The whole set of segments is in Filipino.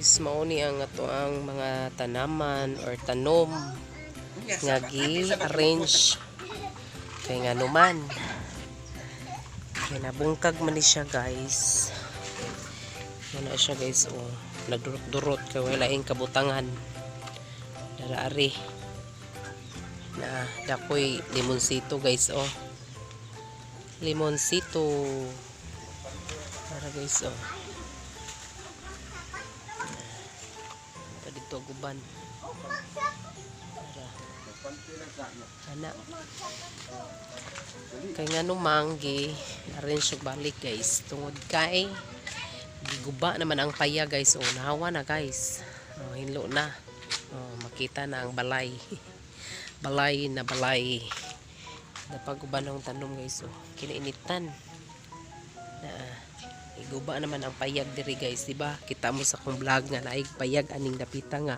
guys, mauni ang ato ang mga tanaman or tanom nga gi-arrange kay nga numan. Kaya nabungkag man ni siya guys. Wala siya guys, oh. Nagdurot-durot kay wala ing kabutangan. Daraari. Na dakoy limonsito guys, oh. Limonsito. Para guys, oh. Dito guban. Ana. Kay nga numanggi, arrange balik guys. Tungod kay giguba naman ang paya guys. Oh, nahawa na guys. Oh, hinlo na. Oh, makita na ang balay. Balay na balay. Napaguban ng tanom guys. Oh, kinainitan. Na iguba naman ang payag diri guys, di ba? Kita mo sa kong vlog nga naig payag aning napita nga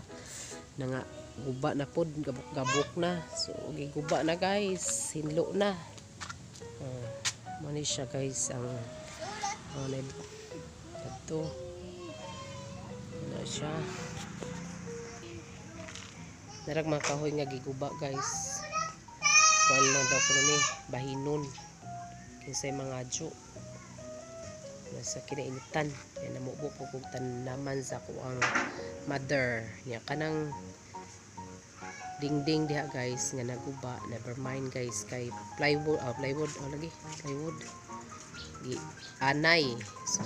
na nga guba na pod, gabok-gabok na. So giguba na guys, hinlo na. Mani siya guys ang ito. Na siya. Narag mga kahoy nga giguba guys. Kuan lang daw ko ni bahinon. Kinsay mga adyo. Nasa kinainitan yan namubo po kong tanaman sa kuang mother niya kanang dingding diha guys nga naguba. Never mind guys kay plywood lagi plywood di anay. So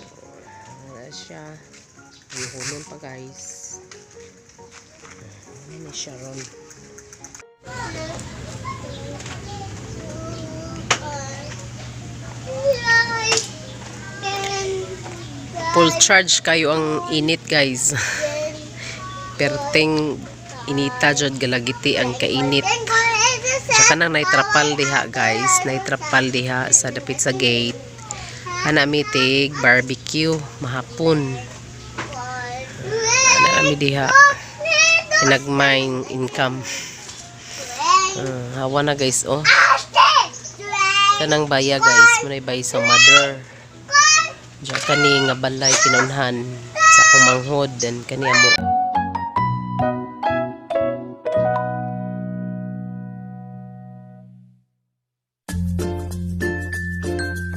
na siya ihulon pa guys. Ano siya ron. Full charge kayo ang init guys. Perteng inita jud galagiti ang kainit. Tsaka nang naitrapal diha guys, naitrapal diha sa dapit sa gate. Ana mitig barbecue mahapon. Ana mi diha nagmain income. Hawa na guys, oh. Kanang baya guys, munay bay sa mother. Diyan kani nga balay kinunhan sa akong manghod dan kani amo.